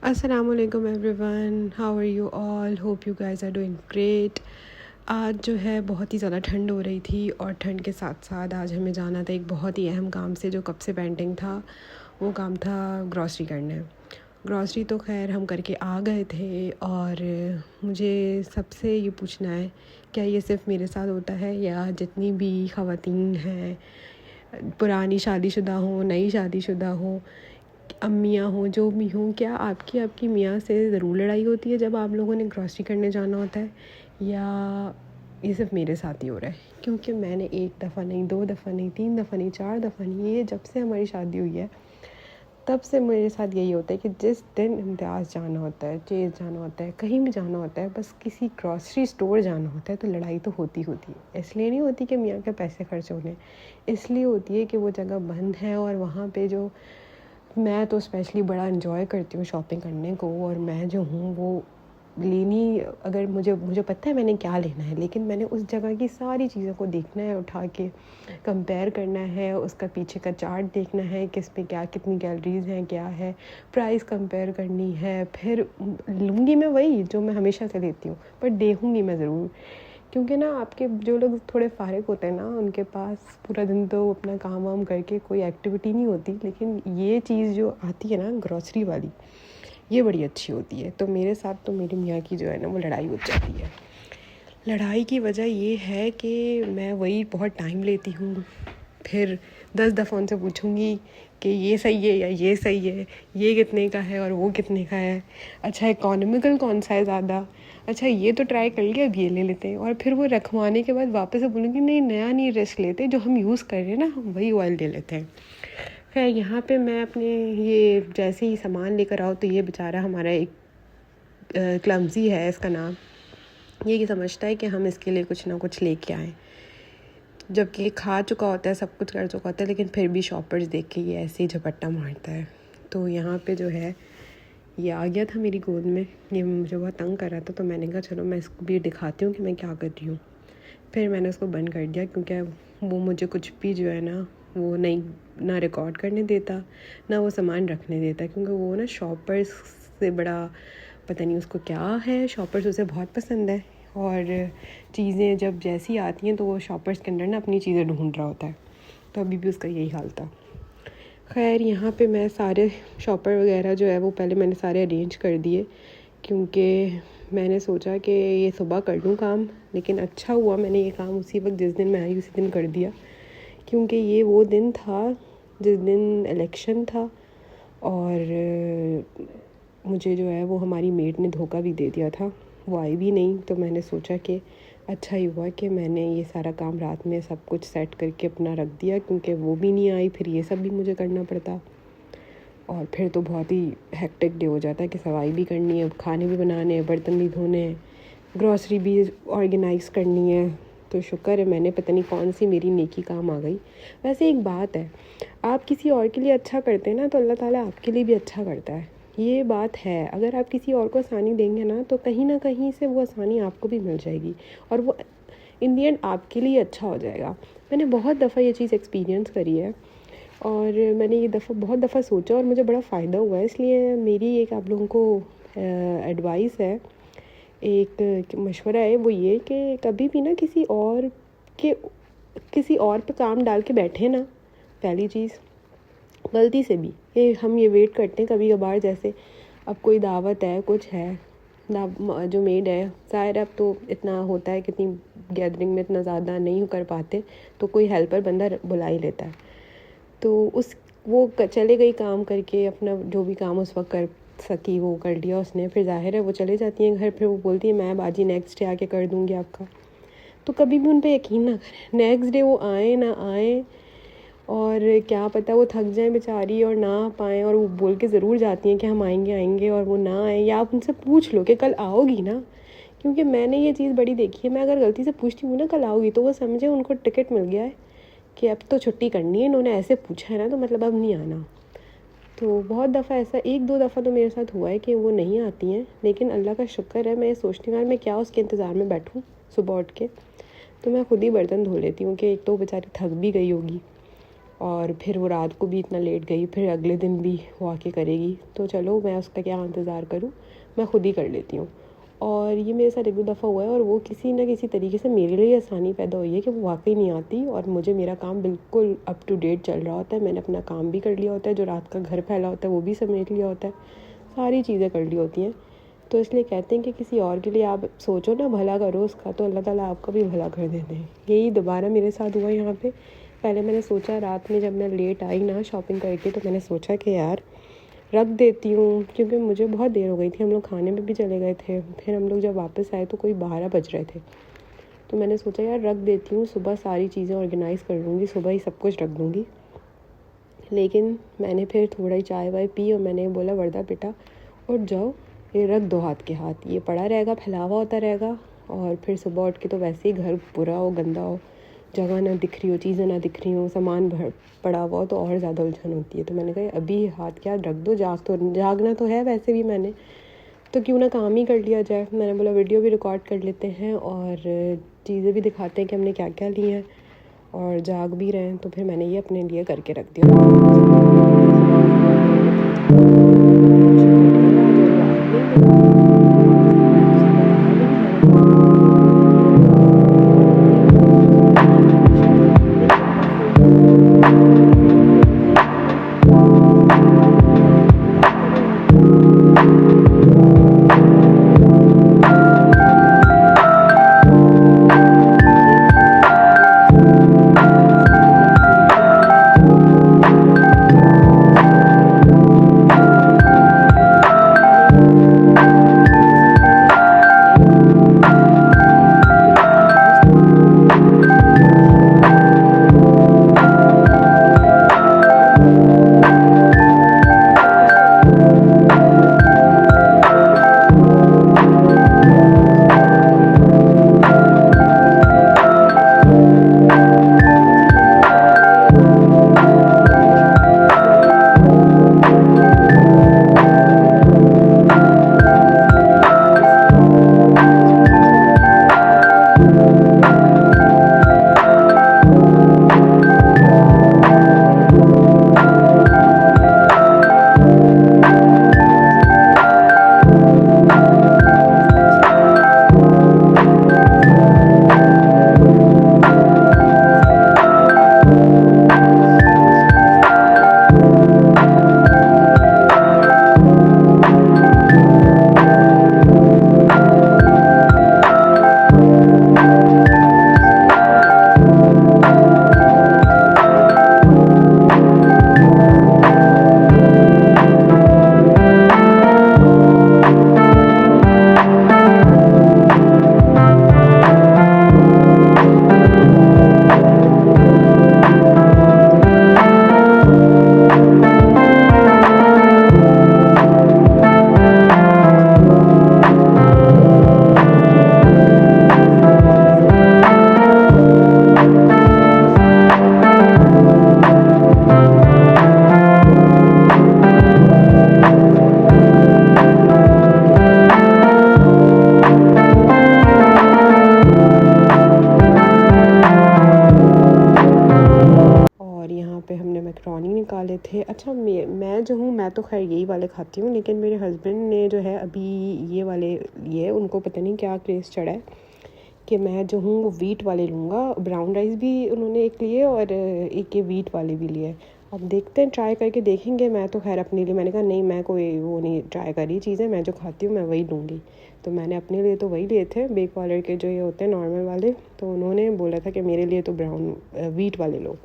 अस्सलामुअलैकुम everyone, how are you all? Hope you guys are doing great. आज जो है बहुत ही ज़्यादा ठंड हो रही थी और ठंड के साथ साथ आज हमें जाना था एक बहुत ही अहम काम से जो कब से पेंडिंग था। वो काम था ग्रॉसरी करने। ग्रॉसरी तो खैर हम करके आ गए थे और मुझे सबसे ये पूछना है, क्या ये सिर्फ़ मेरे साथ होता है या जितनी भी ख़वातीन हैं, पुरानी शादीशुदा हों, नई शादीशुदा हों, अम्मियाँ हों, जो भी हों, क्या आपकी आपकी मियाँ से ज़रूर लड़ाई होती है जब आप लोगों ने ग्रॉसरी करने जाना होता है, या ये सिर्फ मेरे साथ ही हो रहा है? क्योंकि मैंने एक दफ़ा नहीं, 2 दफ़ा नहीं, 3 दफ़ा नहीं, 4 दफ़ा नहीं, ये जब से हमारी शादी हुई है तब से मेरे साथ यही होता है कि जिस दिन इम्तियाज़ जाना होता है, चेज़ जाना होता है, कहीं भी जाना होता है, बस किसी ग्रॉसरी स्टोर जाना होता है तो लड़ाई तो होती होती है। इसलिए नहीं होती कि मियाँ के पैसे खर्च होने, इसलिए होती है कि वो जगह बंद है और वहाँ पे जो मैं तो स्पेशली बड़ा इन्जॉय करती हूँ शॉपिंग करने को, और मैं जो हूँ वो लेनी, अगर मुझे मुझे पता है मैंने क्या लेना है, लेकिन मैंने उस जगह की सारी चीज़ों को देखना है, उठा के कंपेयर करना है, उसका पीछे का चार्ट देखना है, किस पे क्या कितनी कैलोरीज़ हैं, क्या है, प्राइस कंपेयर करनी है, फिर लूँगी मैं वही जो मैं हमेशा से लेती हूँ, पर देखूँगी मैं ज़रूर। क्योंकि ना आपके जो लोग थोड़े फ़ारिग होते हैं ना, उनके पास पूरा दिन तो अपना काम वाम करके कोई एक्टिविटी नहीं होती, लेकिन ये चीज़ जो आती है ना ग्रॉसरी वाली, ये बड़ी अच्छी होती है। तो मेरे साथ तो मेरी मियाँ की जो है ना वो लड़ाई हो जाती है। लड़ाई की वजह ये है कि मैं वही बहुत टाइम लेती हूँ, फिर 10 दफ़ा उनसे पूछूंगी कि ये सही है या ये सही है, ये कितने का है और वो कितने का है, अच्छा इकोनॉमिकल कौन सा है ज़्यादा, अच्छा ये तो ट्राई कर लिया, अब ये ले लेते हैं, और फिर वो रखवाने के बाद वापस से बोलूँगी नहीं नया नहीं रिस्क लेते, जो हम यूज़ कर रहे हैं ना हम वही ऑयल ले लेते हैं। खैर यहाँ पे मैं अपने ये जैसे ही सामान लेकर आओ तो ये बेचारा हमारा एक क्लमज़ी है, इसका नाम ये समझता है कि हम इसके लिए कुछ ना कुछ लेके आएँ, जबकि खा चुका होता है, सब कुछ कर चुका होता है, लेकिन फिर भी शॉपर्स देख के ये ऐसे ही झपट्टा मारता है। तो यहाँ पे जो है ये आ गया था मेरी गोद में, ये मुझे बहुत तंग कर रहा था, तो मैंने कहा चलो मैं इसको भी दिखाती हूँ कि मैं क्या कर रही हूँ। फिर मैंने उसको बंद कर दिया क्योंकि वो मुझे कुछ भी जो है ना वो नहीं ना रिकॉर्ड करने देता, ना वो सामान रखने देता, क्योंकि वो ना शॉपर्स से बड़ा पता नहीं उसको क्या है, शॉपर्स उसे बहुत पसंद है, और चीज़ें जब जैसी आती हैं तो वो शॉपर्स के अंदर ना अपनी चीज़ें ढूंढ रहा होता है। तो अभी भी उसका यही हाल था। खैर यहाँ पे मैं सारे शॉपर वगैरह जो है वो पहले मैंने सारे अरेंज कर दिए, क्योंकि मैंने सोचा कि ये सुबह कर लूँ काम, लेकिन अच्छा हुआ मैंने ये काम उसी वक्त जिस दिन मैं आई उसी दिन कर दिया, क्योंकि ये वो दिन था जिस दिन इलेक्शन था, और मुझे जो है वो हमारी मेड ने धोखा भी दे दिया था, वो आई भी नहीं। तो मैंने सोचा कि अच्छा ही हुआ कि मैंने ये सारा काम रात में सब कुछ सेट करके अपना रख दिया, क्योंकि वो भी नहीं आई, फिर ये सब भी मुझे करना पड़ता, और फिर तो बहुत ही हेक्टिक डे हो जाता है कि सफाई भी करनी है, खाने भी बनाने हैं, बर्तन भी धोने हैं, ग्रॉसरी भी ऑर्गेनाइज़ करनी है। तो शुक्र है मैंने पता नहीं कौन सी मेरी नेकी काम आ गई। वैसे एक बात है, आप किसी और के लिए अच्छा करते हैं ना तो अल्लाह ताला आपके लिए भी अच्छा करता है, ये बात है। अगर आप किसी और को आसानी देंगे ना तो कहीं ना कहीं से वो आसानी आपको भी मिल जाएगी, और वो इन दी एंड आपके लिए अच्छा हो जाएगा। मैंने बहुत दफ़ा ये चीज़ एक्सपीरियंस करी है, और मैंने ये बहुत दफ़ा सोचा और मुझे बड़ा फ़ायदा हुआ है। इसलिए मेरी एक आप लोगों को एडवाइस है, एक मशवरा है, वो ये कि कभी भी ना किसी और पे काम डाल के बैठे ना। पहली चीज़, गलती से भी ये हम ये वेट करते हैं कभी कभार, जैसे अब कोई दावत है कुछ है, जो मेड है ज़ाहिर अब तो इतना होता है, कितनी गैदरिंग में इतना ज़्यादा नहीं कर पाते, तो कोई हेल्पर बंदा बुला ही लेता है। तो वो चले गई काम करके, अपना जो भी काम उस वक्त कर सकी वो कर लिया उसने, फिर जाहिर है वो चले जाती हैं घर, फिर वो बोलती है मैं बाजी नेक्स्ट डे आके कर दूँगी आपका। तो कभी भी उन पे यकीन ना करें, नेक्स्ट डे वो आए ना आए, और क्या पता वो थक जाएं बेचारी और ना पाएँ, और वो बोल के ज़रूर जाती हैं कि हम आएंगे आएंगे, और वो ना आए। या आप उनसे पूछ लो कि कल आओगी ना, क्योंकि मैंने ये चीज़ बड़ी देखी है, मैं अगर गलती से पूछती हूँ ना कल आओगी, तो वो समझे उनको टिकट मिल गया है कि अब तो छुट्टी करनी है, इन्होंने ऐसे पूछा है ना तो मतलब अब नहीं आना। तो बहुत दफ़ा ऐसा, एक दो दफ़ा तो मेरे साथ हुआ है कि वो नहीं आती हैं, लेकिन अल्लाह का शुक्र है, मैं ये सोचती हूँ यार मैं क्या उसके इंतज़ार में बैठूँ सुबह उठ के, तो मैं खुद ही बर्तन धो लेती हूँ कि एक तो बेचारी थक भी गई होगी और फिर वो रात को भी इतना लेट गई, फिर अगले दिन भी वो आके करेगी, तो चलो मैं उसका क्या इंतज़ार करूँ, मैं खुद ही कर लेती हूँ। और ये मेरे साथ एक दो दफ़ा हुआ है और वो किसी न किसी तरीके से मेरे लिए आसानी पैदा हुई है कि वो वाकई नहीं आती और मुझे मेरा काम बिल्कुल अप टू डेट चल रहा होता है। मैंने अपना काम भी कर लिया होता है, जो रात का घर फैला होता है वो भी समेट लिया होता है, सारी चीज़ें कर ली होती हैं। तो इसलिए कहते हैं कि किसी और के लिए आप सोचो ना, भला करो उसका, तो अल्लाह ताला आपका भी भला कर देते हैं। यही दोबारा मेरे साथ हुआ यहाँ पे। पहले मैंने सोचा रात में जब मैं लेट आई ना शॉपिंग करके, तो मैंने सोचा कि यार रख देती हूँ, क्योंकि मुझे बहुत देर हो गई थी। हम लोग खाने में भी चले गए थे, फिर हम लोग जब वापस आए तो कोई 12 बज रहे थे। तो मैंने सोचा यार रख देती हूँ, सुबह सारी चीज़ें ऑर्गेनाइज़ कर लूँगी, सुबह ही सब कुछ रख दूँगी। लेकिन मैंने फिर थोड़ा ही चाय वाय पी और मैंने बोला वर्दा बेटा उठ जाओ, ये रख दो हाथ के हाथ, ये पड़ा रहेगा, फैलावा होता रहेगा, और फिर सुबह उठ के तो वैसे ही घर बुरा हो, गंदा हो, जगह ना दिख रही हो, चीज़ें ना दिख रही हो, सामान भर पड़ा हुआ हो, तो और ज़्यादा उलझन होती है। तो मैंने कहा अभी हाथ के हाथ रख दो, जागना तो है वैसे भी मैंने, तो क्यों ना काम ही कर लिया जाए। मैंने बोला वीडियो भी रिकॉर्ड कर लेते हैं और चीज़ें भी दिखाते हैं कि हमने क्या क्या ली हैं, और जाग भी रहे हैं। तो फिर मैंने ये अपने लिए करके रख दिया। मैकरोनी निकाले थे। अच्छा मैं जो हूँ, मैं तो खैर यही वाले खाती हूँ, लेकिन मेरे हस्बैंड ने जो है अभी ये वाले लिए, उनको पता नहीं क्या क्रेज़ चढ़ा है कि मैं जो हूँ वो वीट वाले लूँगा। ब्राउन राइस भी उन्होंने एक लिए और एक ये वीट वाले भी लिए। अब देखते हैं, ट्राई करके देखेंगे। मैं तो खैर अपने लिए, मैंने कहा नहीं, मैं कोई वो नहीं ट्राई करी चीज़ें, मैं जो खाती हूँ मैं वही लूँगी। तो मैंने अपने लिए तो वही लिए थे, बेक वाले के जो ये होते हैं नॉर्मल वाले। तो उन्होंने बोला था कि मेरे लिए तो ब्राउन वीट वाले लो।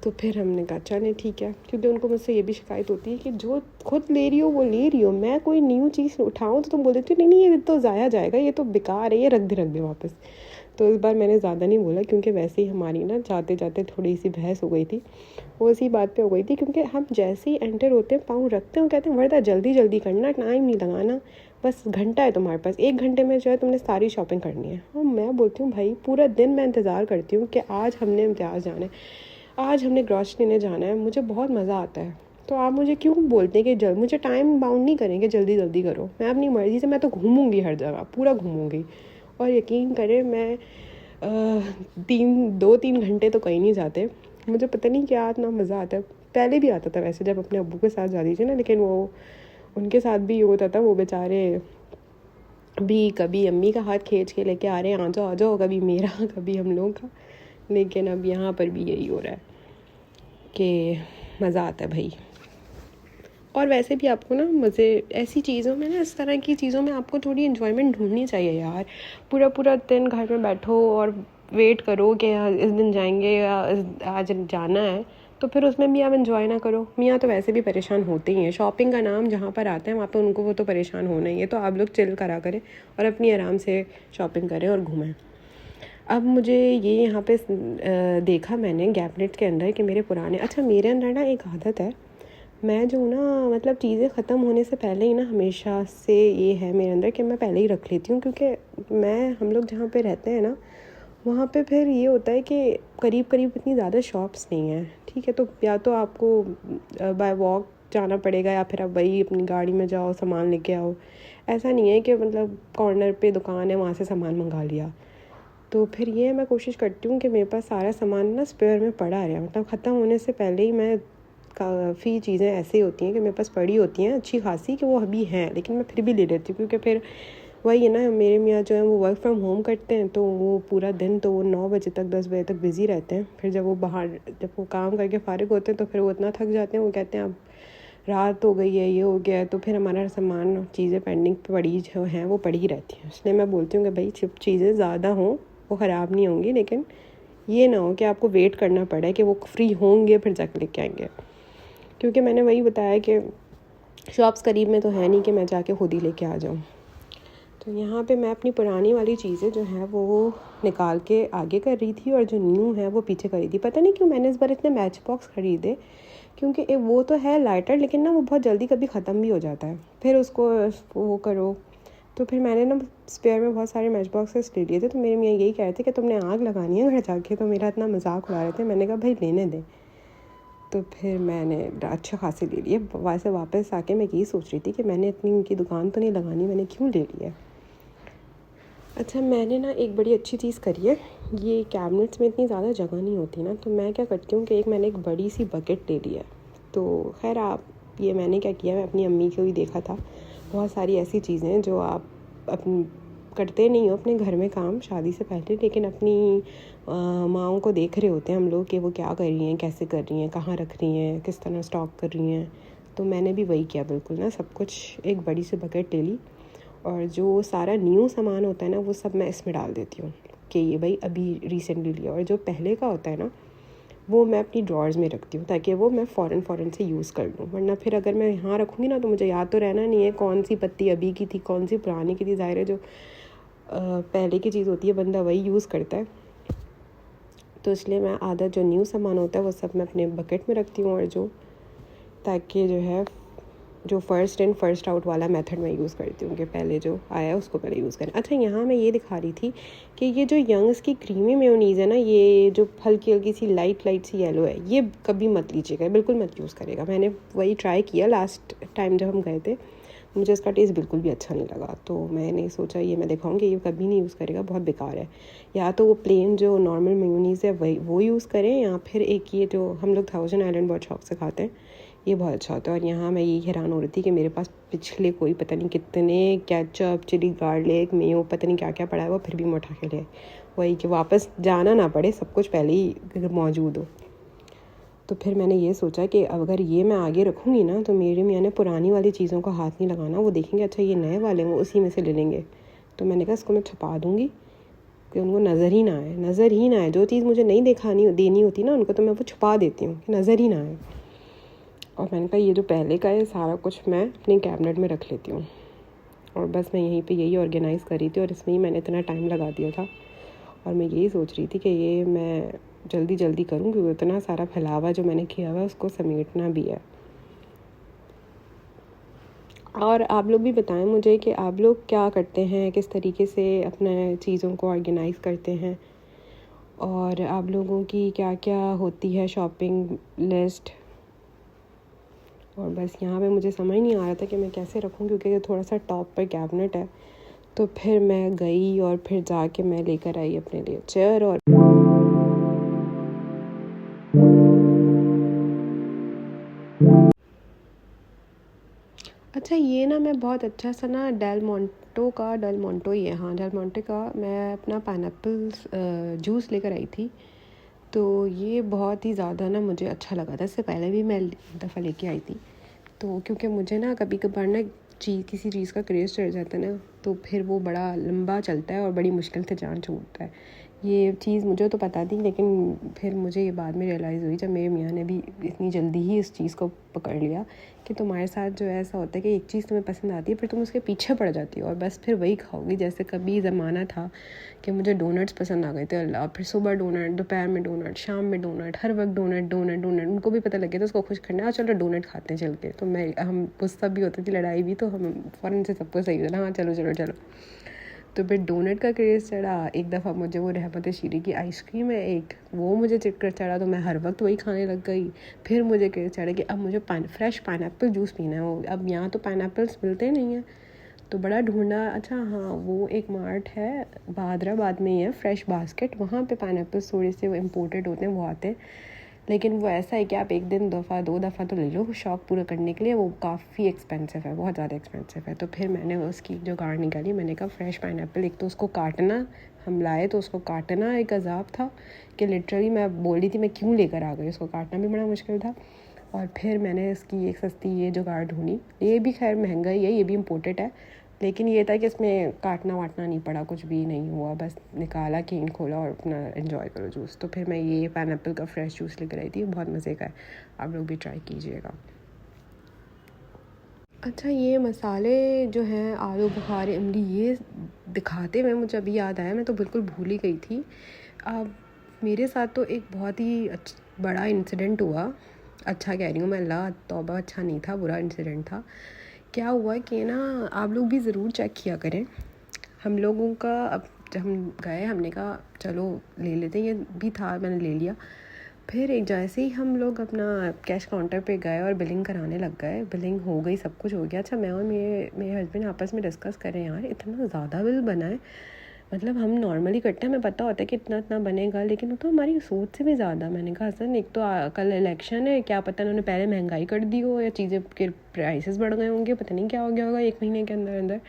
तो फिर हमने कहा चलें ठीक है, क्योंकि उनको मुझसे ये भी शिकायत होती है कि जो खुद ले रही हो वो ले रही हो, मैं कोई न्यू चीज़ उठाऊँ तो तुम बोल देती हो नहीं नहीं ये तो ज़ाया जाएगा, ये तो बेकार है, ये रख दे वापस। तो इस बार मैंने ज़्यादा नहीं बोला, क्योंकि वैसे ही हमारी ना जाते जाते थोड़ी सी बहस हो गई थी। वो इसी बात पे हो गई थी, क्योंकि हम जैसे ही एंटर होते हैं, पाँव रखते हैं, कहते हैं वर्दा जल्दी जल्दी करना, टाइम नहीं लगाना, बस घंटा है तुम्हारे पास, 1 घंटे में जो है तुमने सारी शॉपिंग करनी है। और मैं बोलती हूँ भाई पूरा दिन मैं इंतज़ार करती हूँ कि आज हमने इम्तियाज़ जाना है, आज हमने ग्रॉसरी लेने जाना है, मुझे बहुत मज़ा आता है। तो आप मुझे क्यों बोलते हैं कि मुझे टाइम बाउंड नहीं करेंगे, जल्दी जल्दी करो। मैं अपनी मर्ज़ी से, मैं तो घूमूंगी हर जगह, पूरा घूमूंगी। और यकीन करें मैं दो तीन घंटे तो कहीं नहीं जाते। मुझे पता नहीं क्या इतना मज़ा आता है। पहले भी आता था वैसे जब अपने अब्बू के साथ जाती थी ना, लेकिन वो उनके साथ भी ये होता था, वो बेचारे भी कभी अम्मी का हाथ खींच के लेके आ रहे हैं, आ जाओ, कभी मेरा कभी हम लोग का। लेकिन अब यहाँ पर भी यही हो रहा है कि मज़ा आता है भाई। और वैसे भी आपको ना मज़े ऐसी चीज़ों में ना, इस तरह की चीज़ों में आपको थोड़ी इन्जॉयमेंट ढूंढनी चाहिए यार। पूरा पूरा दिन घर में बैठो और वेट करो कि इस दिन जाएंगे या आज जाना है, तो फिर उसमें भी आप इन्जॉय ना करो। मियाँ तो वैसे भी परेशान होते ही हैं, शॉपिंग का नाम जहाँ पर आता है वहाँ पर उनको वो तो परेशान होना ही है। तो आप लोग चिल करा करें और अपनी आराम से शॉपिंग करें और घूमें। अब मुझे ये यहाँ पे देखा मैंने गैपनेट के अंदर कि मेरे पुराने, अच्छा मेरे अंदर ना एक आदत है, मैं जो ना मतलब चीज़ें ख़त्म होने से पहले ही ना, हमेशा से ये है मेरे अंदर कि मैं पहले ही रख लेती हूँ। क्योंकि हम लोग जहाँ पे रहते हैं ना, वहाँ पे फिर ये होता है कि करीब करीब इतनी ज़्यादा शॉप्स नहीं हैं, ठीक है। तो या तो आपको बाय वॉक जाना पड़ेगा या फिर आप वही अपनी गाड़ी में जाओ, सामान लेके आओ। ऐसा नहीं है कि मतलब कॉर्नर पे दुकान है वहाँ से सामान मंगा लिया। तो फिर ये मैं कोशिश करती हूँ कि मेरे पास सारा सामान ना स्पेयर में पड़ा रहे, मतलब ख़त्म होने से पहले ही मैं, काफ़ी चीज़ें ऐसी होती हैं कि मेरे पास पड़ी होती हैं अच्छी खासी कि वो अभी हैं, लेकिन मैं फिर भी ले लेती हूँ। क्योंकि फिर वही है ना, मेरे मियाँ जो है वो वर्क फ्रॉम होम करते हैं, तो वो पूरा दिन तो वो 9 बजे तक 10 बजे तक बिज़ी रहते हैं। फिर जब वो काम करके फ़ारिग होते हैं तो फिर वो इतना थक जाते हैं, वो कहते हैं अब रात हो गई है, ये हो गया है, तो फिर हमारा सामान चीज़ें पेंडिंग पड़ी जो हैं वो पड़ी ही रहती हैं। इसलिए मैं बोलती हूँ कि भाई जब चीज़ें ज़्यादा हों वो ख़राब नहीं होंगी, लेकिन ये ना हो कि आपको वेट करना पड़े कि वो फ्री होंगे फिर जाके लेके आएंगे। क्योंकि मैंने वही बताया कि शॉप्स करीब में तो है नहीं कि मैं जाके खुद ही लेके आ जाऊँ। तो यहाँ पे मैं अपनी पुरानी वाली चीज़ें जो हैं वो निकाल के आगे कर रही थी और जो न्यू है वो पीछे कर रही थी। पता नहीं क्यों मैंने इस बार इतने मैच बॉक्स ख़रीदे, क्योंकि वो तो है लाइटर, लेकिन ना वो बहुत जल्दी कभी ख़त्म भी हो जाता है, फिर उसको वो करो। तो फिर मैंने ना स्पेयर में बहुत सारे मैच बॉक्सेस ले लिए थे। तो मेरे मियाँ यही कह रहे थे कि तुमने आग लगानी है घर जाके, तो मेरा इतना मजाक उड़ा रहे थे। मैंने कहा भाई लेने दें। तो फिर मैंने अच्छा खासे ले लिए। वैसे वापस आके मैं यही सोच रही थी कि मैंने इतनी उनकी दुकान तो नहीं लगानी, मैंने क्यों ले लिया। अच्छा मैंने ना एक बड़ी अच्छी चीज़ करी है, ये कैबिनेट्स में इतनी ज़्यादा जगह नहीं होती ना, तो मैं क्या करती हूँ कि मैंने एक बड़ी सी बकेट ले ली है। तो खैर ये मैंने क्या किया, मैं अपनी अम्मी को भी देखा था, बहुत सारी ऐसी चीज़ें हैं जो आप अपनी करते नहीं हो अपने घर में काम शादी से पहले, लेकिन अपनी माँओं को देख रहे होते हैं हम लोग कि वो क्या कर रही हैं, कैसे कर रही हैं, कहाँ रख रही हैं, किस तरह स्टॉक कर रही हैं। तो मैंने भी वही किया, बिल्कुल ना सब कुछ एक बड़ी सी बकेट ले ली और जो सारा न्यू सामान होता है ना वो सब मैं इसमें डाल देती हूँ कि ये भाई अभी रिसेंटली लिया। और जो पहले का होता है ना वो मैं अपनी ड्रॉर्स में रखती हूँ ताकि वो मैं फ़ौरन से यूज़ कर लूँ। वरना फिर अगर मैं यहाँ रखूँगी ना तो मुझे याद तो रहना नहीं है कौन सी पत्ती अभी की थी, कौन सी पुरानी की थी। ज़ाहिर है जो पहले की चीज़ होती है बंदा वही यूज़ करता है। तो इसलिए मैं आधा जो न्यू सामान होता है वो सब मैं अपने बकेट में रखती हूँ, और जो ताकि जो है जो फ़र्स्ट इन फ़र्स्ट आउट वाला मेथड मैं यूज़ करती हूँ कि पहले जो आया उसको पहले यूज़ करें। अच्छा यहाँ मैं ये दिखा रही थी कि ये जो यंग्स की क्रीमी मेयोनीज़ है ना, ये जो हल्की हल्की सी लाइट सी येलो है, ये कभी मत लीजिएगा, बिल्कुल मत यूज़ करेगा। मैंने वही ट्राई किया लास्ट टाइम जब हम गए थे, मुझे इसका टेस्ट बिल्कुल भी अच्छा नहीं लगा। तो मैंने सोचा ये मैं दिखाऊंगी, ये कभी नहीं यूज़ करेगा, बहुत बेकार है। या तो वो प्लेन जो नॉर्मल मेयोनीज़ है वही वो यूज़ करें, या फिर एक ये जो हम लोग थाउजेंड आइलैंड बहुत शौक से खाते हैं, ये बहुत अच्छा होता है। और यहाँ मैं यही हैरान हो रही थी कि मेरे पास पिछले कोई पता नहीं कितने केचप, चिली गार्लिक, मेयो, पता नहीं क्या क्या पड़ा है, वो फिर भी मैं उठा के ले, वही कि वापस जाना ना पड़े, सब कुछ पहले ही मौजूद हो। तो फिर मैंने ये सोचा कि अगर ये मैं आगे रखूँगी ना तो मेरे मियाँ ने पुरानी वाली चीज़ों को हाथ नहीं लगाना, वो देखेंगे अच्छा ये नए वाले हैं वो उसी में से ले लेंगे। तो मैंने कहा इसको मैं छुपा दूँगी कि उनको नज़र ही ना आए। जो चीज़ मुझे नहीं देनी होती ना उनको, तो मैं वो छुपा देती हूँ कि नज़र ही ना आए। और मैंने कहा ये जो पहले का है सारा कुछ मैं अपने कैबिनेट में रख लेती हूँ। और बस मैं यहीं पे यही ऑर्गेनाइज़ कर रही थी, और इसमें ही मैंने इतना टाइम लगा दिया था। और मैं यही सोच रही थी कि ये मैं जल्दी करूँ क्योंकि इतना सारा फैलावा जो मैंने किया हुआ उसको समेटना भी है। और आप लोग भी बताएं मुझे कि आप लोग क्या करते हैं, किस तरीके से अपने चीज़ों को ऑर्गेनाइज़ करते हैं, और आप लोगों की क्या क्या होती है शॉपिंग लिस्ट। और बस यहाँ पे मुझे समझ नहीं आ रहा था कि मैं कैसे रखूँ, क्योंकि थोड़ा सा टॉप पर कैबिनेट है तो फिर मैं गई और फिर जाके मैं लेकर आई अपने लिए चेयर। और अच्छा, ये ना मैं बहुत अच्छा सा ना डेल मोंटो ही है, हाँ डेल मोंटे का मैं अपना पाइनएप्पल जूस लेकर आई थी। तो ये बहुत ही ज़्यादा ना मुझे अच्छा लगा था। इससे पहले भी मैं दफ़ा लेके आई थी। तो क्योंकि मुझे ना कभी कभार ना किसी चीज़ का क्रेज़ चढ़ जाता है ना, तो फिर वो बड़ा लंबा चलता है और बड़ी मुश्किल से जान छूटता है। ये चीज़ मुझे तो पता थी, लेकिन फिर मुझे ये बाद में रियलाइज़ हुई जब मेरे मियाँ ने भी इतनी जल्दी ही इस चीज़ को पकड़ लिया कि तुम्हारे साथ जो है ऐसा होता है कि एक चीज़ तुम्हें पसंद आती है, फिर तुम उसके पीछे पड़ जाती हो और बस फिर वही खाओगी। जैसे कभी ज़माना था कि मुझे डोनट्स पसंद आ गए थे, अल्लाह, फिर सुबह डोनट, दोपहर में डोनट, शाम में डोनट, हर वक्त डोनट डोनट डोनट। उनको भी पता लग गया था उसको खुश करना है, और चलो डोनट खाते हैं चल के। तो हम गुस्सा भी होती थी, लड़ाई भी, तो हम फ़ौरन से सबको सही होता, हाँ चलो चलो चलो। तो फिर डोनट का क्रेज़ चढ़ा। एक दफ़ा मुझे वो रहमत शीरी की आइसक्रीम है एक, वो मुझे चिटकर चढ़ा, तो मैं हर वक्त वही खाने लग गई। फिर मुझे क्रेज़ चढ़ा कि अब मुझे फ्रेश पाइनएप्पल जूस पीना है। वो अब यहाँ तो पाइनएप्पल्स मिलते नहीं हैं, तो बड़ा ढूंढा। अच्छा हाँ, वो एक मार्ट है हैदराबाद में ही है, फ्रेश बास्केट, वहाँ पे पाइनएप्पल्स थोड़े से वो इम्पोर्टेड होते हैं, वो आते हैं। लेकिन वो ऐसा है कि आप एक दिन दो दफ़ा तो ले लो शौक़ पूरा करने के लिए, वो काफ़ी एक्सपेंसिव है, बहुत ज़्यादा एक्सपेंसिव है। तो फिर मैंने उसकी जुगाड़ निकाली, मैंने कहा फ्रेश पाइनएप्पल, एक तो उसको काटना, हम लाए तो उसको काटना एक अजाब था कि लिटरली मैं बोल रही थी मैं क्यों लेकर आ गई, उसको काटना भी बड़ा मुश्किल था। और फिर मैंने इसकी एक सस्ती ये जुगाड़ ढूंढी, ये भी खैर महंगा ही है, ये भी इम्पोर्टेड है, लेकिन ये था कि इसमें काटना वाटना नहीं पड़ा, कुछ भी नहीं हुआ, बस निकाला, केन खोला और अपना एंजॉय करो जूस। तो फिर मैं ये पाइनएप्पल का फ्रेश जूस लेकर आई थी, बहुत मज़े का है, आप लोग भी ट्राई कीजिएगा। अच्छा, ये मसाले जो हैं आलू बुखारे इमली, ये दिखाते हुए मुझे अभी याद आया, मैं तो बिल्कुल भूल ही गई थी। अब मेरे साथ तो एक बहुत ही बड़ा इंसिडेंट हुआ, अच्छा कह रही हूँ मैं, अल्लाह तौबा, अच्छा नहीं था, बुरा इंसिडेंट था। क्या हुआ कि ना, आप लोग भी ज़रूर चेक किया करें। हम लोगों का, अब जब हम गए, हमने कहा चलो ले लेते हैं, ये भी था, मैंने ले लिया। फिर एक जैसे ही हम लोग अपना कैश काउंटर पे गए और बिलिंग कराने लग गए, बिलिंग हो गई, सब कुछ हो गया। अच्छा, मैं और मेरे हस्बैंड आपस में डिस्कस कर रहे हैं, यार इतना ज़्यादा बिल बना है, मतलब हम नॉर्मली करते हैं, हमें पता होता है कि इतना इतना बनेगा, लेकिन वो तो हमारी सोच से भी ज़्यादा। मैंने कहा हसन, एक तो कल इलेक्शन है, क्या पता उन्होंने पहले महंगाई कर दी हो या चीज़ें के प्राइसेस बढ़ गए होंगे, पता नहीं क्या हो गया होगा एक महीने के अंदर अंदर।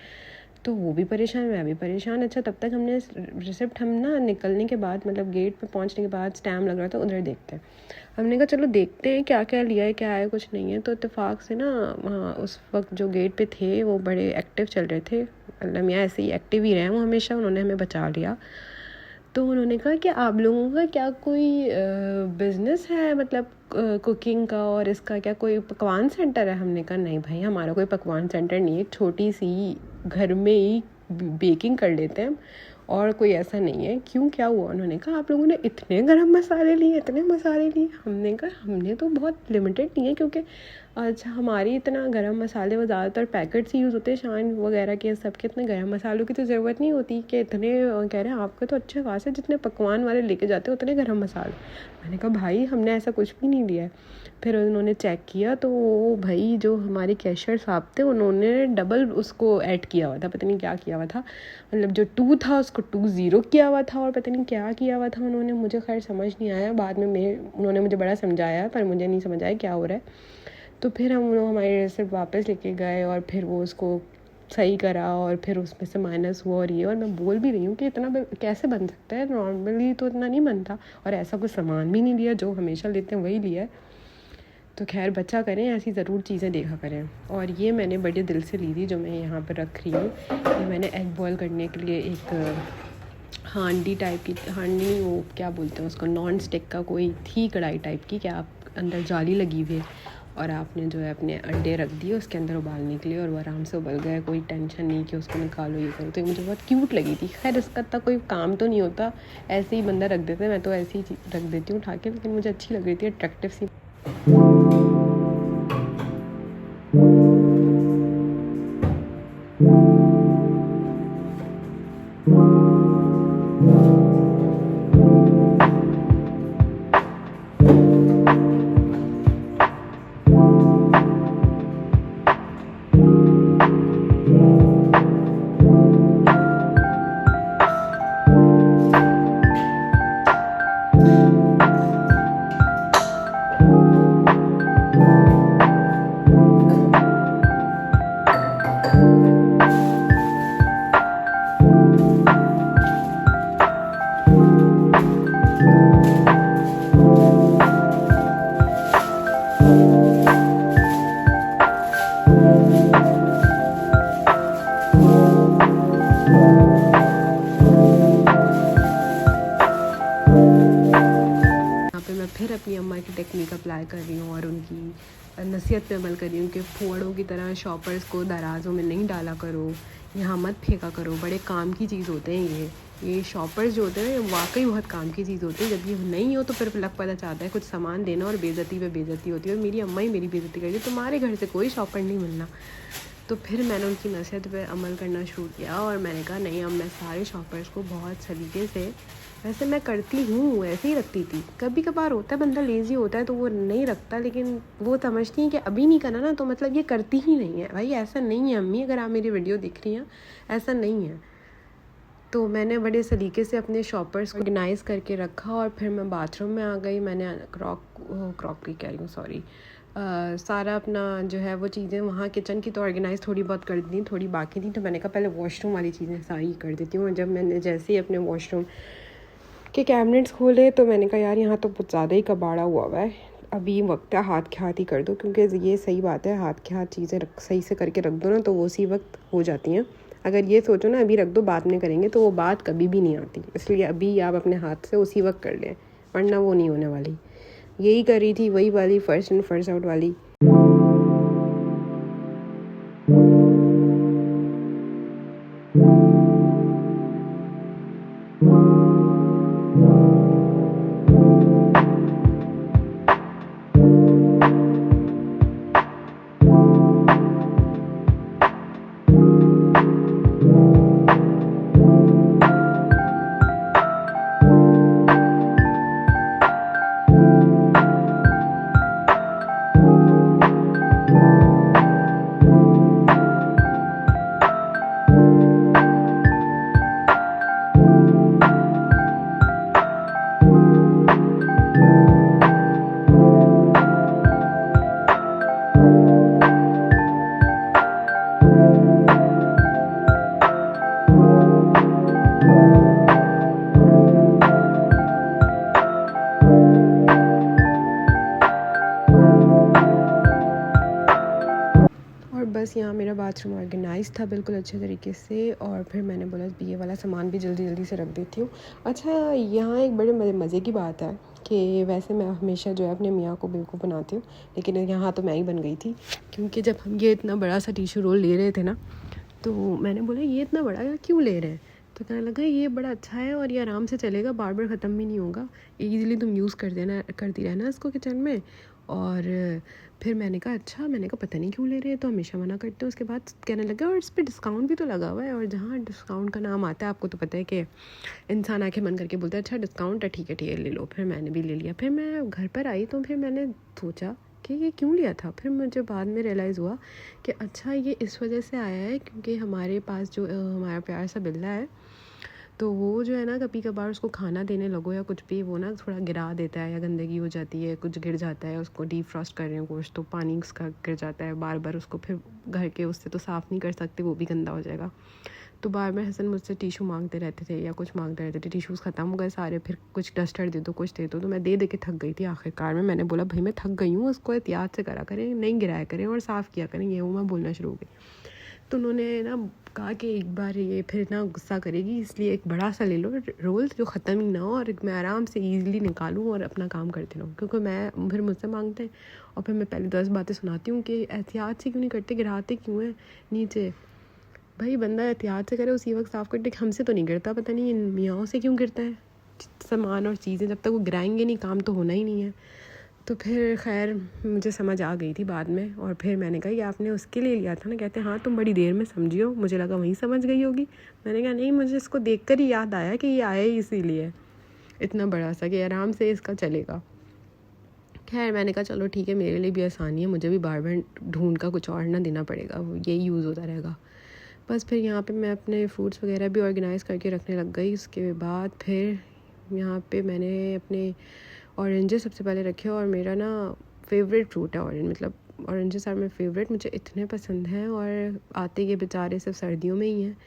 तो वो भी परेशान, मैं भी परेशान। अच्छा, तब तक हमने रिसिप्ट, हम ना निकलने के बाद, मतलब गेट पे पहुंचने के बाद स्टैम्प लग रहा था, उधर देखते हैं। हमने कहा चलो देखते हैं क्या क्या लिया है, क्या है, कुछ नहीं है। तो इत्तेफाक से ना वहाँ उस वक्त जो गेट पे थे वो बड़े एक्टिव चल रहे थे, अल्लाह मियाँ ऐसे ही एक्टिव ही रहे वो हमेशा, उन्होंने हमें बचा लिया। तो उन्होंने कहा कि आप लोगों का क्या कोई बिज़नेस है, मतलब कुकिंग का, और इसका क्या कोई पकवान सेंटर है? हमने कहा नहीं भाई, हमारा कोई पकवान सेंटर नहीं है, छोटी सी घर में ही बेकिंग कर लेते हैं, और कोई ऐसा नहीं है। क्यों, क्या हुआ? उन्होंने कहा आप लोगों ने इतने गरम मसाले लिए, इतने मसाले लिए। हमने कहा हमने तो बहुत लिमिटेड लिए, क्योंकि अच्छा हमारी इतना गरम मसाले वो ज़्यादातर पैकेट्स ही यूज़ होते हैं, शान वगैरह के, सबके इतने गरम मसालों की तो ज़रूरत नहीं होती कि इतने। कह रहे हैं आपके तो अच्छे खासे जितने पकवान वाले लेके जाते हैं उतने गरम मसाले। मैंने कहा भाई हमने ऐसा कुछ भी नहीं लिया है। फिर उन्होंने चेक किया तो वो भाई जो हमारे कैशियर साहब थे, उन्होंने डबल उसको ऐड किया हुआ था, पता नहीं क्या किया हुआ था, मतलब जो 2 था उसको 2 किया हुआ था, और पता नहीं क्या किया हुआ था उन्होंने, मुझे खैर समझ नहीं आया। बाद में उन्होंने मुझे बड़ा समझाया, पर मुझे नहीं समझ आया क्या हो रहा है। तो फिर हम लोग हमारी रेसिप्ट वापस लेके गए और फिर वो उसको सही करा, और फिर उसमें से माइनस हुआ। और ये, और मैं बोल भी रही हूँ कि इतना कैसे बन सकता है, नॉर्मली तो इतना नहीं बनता, और ऐसा कुछ सामान भी नहीं लिया, जो हमेशा लेते हैं वही लिया है। तो खैर बचा करें, ऐसी ज़रूर चीज़ें देखा करें। और ये मैंने बड़े दिल से ली थी, जो मैं यहाँ पर रख रही हूँ, ये मैंने एग बॉयल करने के लिए एक हांडी टाइप की, हांडी वो क्या बोलते हैं उसको, नॉन स्टिक का कोई थी कढ़ाई टाइप की, क्या आप अंदर जाली लगी हुई है, और आपने जो है अपने अंडे रख दिए उसके अंदर उबालने के लिए, और वो आराम से उबल गया, कोई टेंशन नहीं कि उसको निकालो ये करो। तो ये मुझे बहुत क्यूट लगी थी। खैर इसका इतना कोई काम तो नहीं होता, ऐसे ही बंदा रख देता है, मैं तो ऐसे ही रख देती हूँ उठा के, लेकिन मुझे अच्छी लग रही थी, अट्रैक्टिव सी। अपनी अम्मा की टेक्निक अप्लाई कर रही हूँ और उनकी नसीहत पे अमल कर रही हूँ कि फुहड़ों की तरह शॉपर्स को दराज़ों में नहीं डाला करो, यहाँ मत फेंका करो। बड़े काम की चीज़ होते हैं ये शॉपर्स जो होते हैं ये वाकई बहुत काम की चीज़ होती है। जब ये नहीं हो तो फिर लग पता चाहता है कुछ सामान देना और बेइज्जती पे बेइज्जती होती है। और मेरी अम्मा ही मेरी बेइज्जती करती है, तुम्हारे घर से कोई शॉपर नहीं मिलना। तो फिर मैंने उनकी नसीहत पे अमल करना शुरू किया और मैंने कहा नहीं, अब मैं सारे शॉपर्स को बहुत सलीके से, वैसे मैं करती हूँ, ऐसे ही रखती थी। कभी कभार होता है बंदा लेज़ी होता है तो वो नहीं रखता, लेकिन वो समझती हैं कि अभी नहीं करना ना तो मतलब ये करती ही नहीं है। भाई ऐसा नहीं है अम्मी, अगर आप मेरी वीडियो देख रही हैं, ऐसा नहीं है। तो मैंने बड़े सलीके से अपने शॉपर्स को ऑर्गेनाइज़ करके रखा और फिर मैं बाथरूम में आ गई। मैंने क्रॉकरी कह रही हूँ, सॉरी, सारा अपना जो है वो चीज़ें वहाँ किचन की तो ऑर्गेनाइज़ थोड़ी बहुत कर दी, थोड़ी बाकी थी। तो मैंने कहा पहले वॉशरूम वाली चीज़ें सारी कर देती हूँ। और जब मैंने जैसे ही अपने वॉशरूम के कैबिनेट्स खोले तो मैंने कहा यार यहाँ तो कुछ ज़्यादा ही कबाड़ा हुआ है, अभी वक्त है हाथ के हाथ ही कर दो। क्योंकि ये सही बात है, हाथ के हाथ चीज़ें सही से करके रख दो ना तो वो उसी वक्त हो जाती हैं। अगर ये सोचो ना अभी रख दो बाद में करेंगे तो वो बात कभी भी नहीं आती। इसलिए अभी आप अपने हाथ से उसी वक्त कर लें, वरना वो नहीं होने वाली। यही कर रही थी, वही वाली फर्स्ट इन फर्स्ट आउट वाली। बस यहाँ मेरा बाथरूम ऑर्गेनाइज था बिल्कुल अच्छे तरीके से। और फिर मैंने बोला ये वाला सामान भी जल्दी जल्दी से रख देती हूँ। अच्छा, यहाँ एक बड़े मज़े की बात है कि वैसे मैं हमेशा जो है अपने मियाँ को बेवकूफ़ बनाती हूँ, लेकिन यहाँ तो मैं ही बन गई थी। क्योंकि जब हम ये इतना बड़ा सा टिशू रोल ले रहे थे ना, तो मैंने बोला ये इतना बड़ा यार क्यों ले रहे हैं। तो कहने लगा ये बड़ा अच्छा है और ये आराम से चलेगा, बार बार ख़त्म भी नहीं होगा, ईज़िली तुम यूज़ करती रहना इसको किचन में। और फिर मैंने कहा अच्छा, मैंने कहा पता नहीं क्यों ले रहे हैं, तो हमेशा मना करते हैं। उसके बाद कहने लगा और इस पर डिस्काउंट भी तो लगा हुआ है। और जहाँ डिस्काउंट का नाम आता है आपको तो पता है कि इंसान आके मन करके बोलता है अच्छा डिस्काउंट है, ठीक है ले लो। फिर मैंने भी ले लिया। फिर मैं घर पर आई तो फिर मैंने सोचा कि ये क्यों लिया था। फिर मुझे बाद में रियलाइज़ हुआ कि अच्छा ये इस वजह से आया है क्योंकि हमारे पास जो हमारा प्यारा सा बिल्ला है, तो वो जो है ना कभी कभार उसको खाना देने लगो या कुछ भी, वो ना थोड़ा गिरा देता है या गंदगी हो जाती है, कुछ गिर जाता है। उसको डीप फ्रॉस्ट कर रहे हो गोश्त तो पानी उसका गिर जाता है बार बार, उसको फिर घर के उससे तो साफ़ नहीं कर सकते, वो भी गंदा हो जाएगा। तो बार बार हसन मुझसे टिशू मांगते रहते थे या कुछ मांगते रहते थे। टिशूज़ ख़त्म हो गए सारे, फिर कुछ डस्टर दे दो, कुछ दे दो। तो मैं दे के थक गई थी। आखिरकार में मैंने बोला भाई मैं थक गई हूँ, उसको एहतियात से करा करें, नहीं गिराया करें और साफ़ किया करें। ये वो मैं बोलना शुरू हो गई। तो उन्होंने ना कहा कि एक बार ये फिर ना गुस्सा करेगी, इसलिए एक बड़ा सा ले लो रोल जो ख़त्म ही ना हो और मैं आराम से ईज़िली निकालूँ और अपना काम करती रहूँ। क्योंकि मैं फिर मुझसे मांगते हैं और फिर मैं पहले 10 बातें सुनाती हूँ कि एहतियात से क्यों नहीं करते, गिराते क्यों हैं नीचे। भाई बंदा एहतियात से करे, उसी वक्त साफ़ करते। हमसे तो नहीं गिरता, पता नहीं इन मियाँओं से क्यों गिरता है सामान और चीज़ें। जब तक वो गिराएंगे नहीं काम तो होना ही नहीं है। तो फिर खैर मुझे समझ आ गई थी बाद में। और फिर मैंने कहा ये आपने उसके लिए लिया था ना। कहते हाँ तुम बड़ी देर में समझी हो, मुझे लगा वहीं समझ गई होगी। मैंने कहा नहीं, मुझे इसको देखकर ही याद आया कि ये आया ही इसीलिए, इतना बड़ा सा कि आराम से इसका चलेगा। खैर मैंने कहा चलो ठीक है, मेरे लिए भी आसानी है, मुझे भी बार बार ढूंढ का कुछ और ना देना पड़ेगा, यही यूज़ होता रहेगा। बस फिर यहाँ पे मैं अपने फ्रूट्स वगैरह भी ऑर्गेनाइज़ करके रखने लग गई। उसके बाद फिर यहाँ पे मैंने अपने ऑरेंजेस सबसे पहले रखे। और मेरा ना फेवरेट फ्रूट है ऑरेंज, मतलब ऑरेंजेस आर माई फेवरेट, मुझे इतने पसंद हैं। और आते ये बेचारे सिर्फ सर्दियों में ही हैं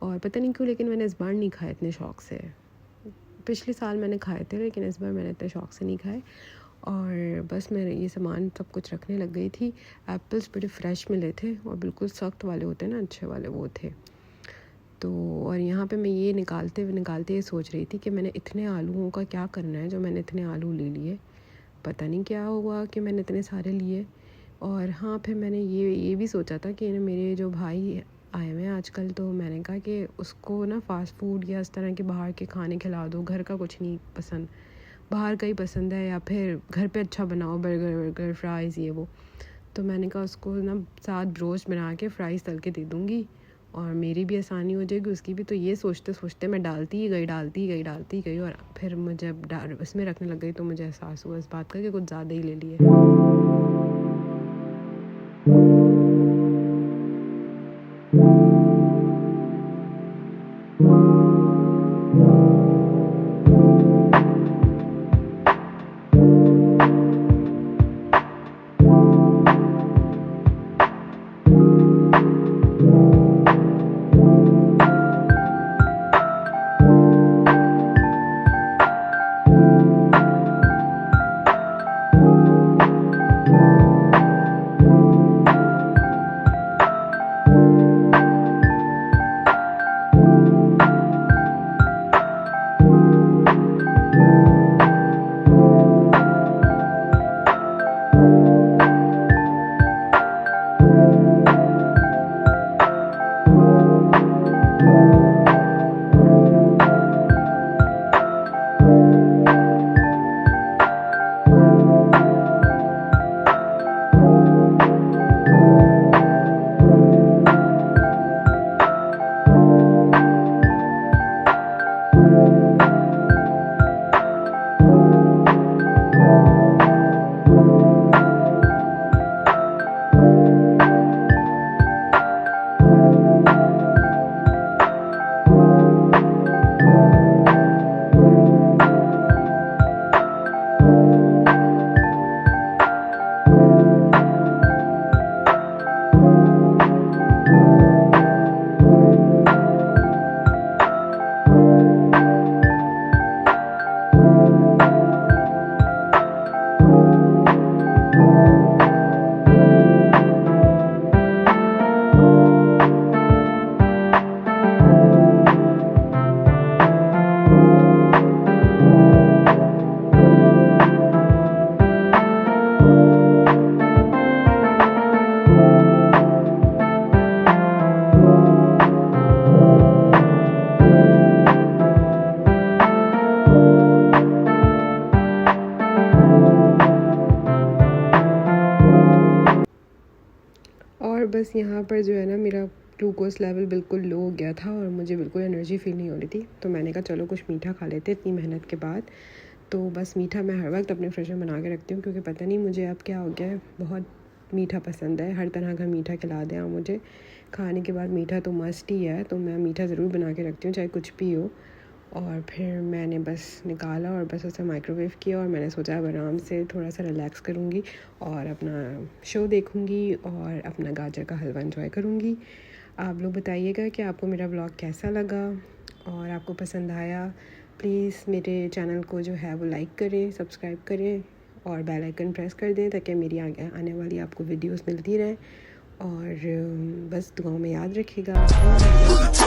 और पता नहीं क्यों, लेकिन मैंने इस बार नहीं खाए इतने शौक़ से। पिछले साल मैंने खाए थे लेकिन इस बार मैंने इतने शौक़ से नहीं खाए। और बस मैं ये सामान सब कुछ रखने लग गई थी। एप्पल्स बड़े फ़्रेश मिले थे और बिल्कुल सख्त वाले होते हैं ना, अच्छे वाले वो थे। तो और यहाँ पे मैं ये निकालते ये सोच रही थी कि मैंने इतने आलूओं का क्या करना है जो मैंने इतने आलू ले लिए। पता नहीं क्या हुआ कि मैंने इतने सारे लिए। और हाँ, फिर मैंने ये भी सोचा था कि मेरे जो भाई आए हुए हैं आजकल, तो मैंने कहा कि उसको ना फ़ास्ट फूड या इस तरह के बाहर के खाने खिला दो, घर का कुछ नहीं पसंद, बाहर का ही पसंद है, या फिर घर पे अच्छा बनाओ, बर्गर फ्राइज़ ये वो। तो मैंने कहा उसको ना 7 ब्रोस्ट बना के फ्राइज़ तल के दे दूँगी और मेरी भी आसानी हो जाएगी, उसकी भी। तो ये सोचते सोचते मैं डालती ही गई और फिर मुझे उसमें रखने लग गई, तो मुझे एहसास हुआ इस बात का कि कुछ ज़्यादा ही ले लिए। और बस यहाँ पर जो है ना, मेरा ग्लूकोज़ लेवल बिल्कुल लो हो गया था और मुझे बिल्कुल एनर्जी फील नहीं हो रही थी। तो मैंने कहा चलो कुछ मीठा खा लेते इतनी मेहनत के बाद। तो बस मीठा मैं हर वक्त अपने फ्रिज में बना के रखती हूँ, क्योंकि पता नहीं मुझे अब क्या हो गया है, बहुत मीठा पसंद है। हर तरह का मीठा खिला दें आप मुझे, खाने के बाद मीठा तो मस्ट ही है। तो मैं मीठा ज़रूर बना के रखती हूँ, चाहे कुछ भी हो। और फिर मैंने बस निकाला और बस उसे माइक्रोवेव किया, और मैंने सोचा अब आराम से थोड़ा सा रिलैक्स करूँगी और अपना शो देखूँगी और अपना गाजर का हलवा एंजॉय करूँगी। आप लोग बताइएगा कि आपको मेरा ब्लॉग कैसा लगा और आपको पसंद आया। प्लीज़ मेरे चैनल को जो है वो लाइक करें, सब्सक्राइब करें और बेल आइकन प्रेस कर दें, ताकि मेरी आगे आने वाली आपको वीडियोस मिलती रहें। और बस दुआओं में याद रखिएगा।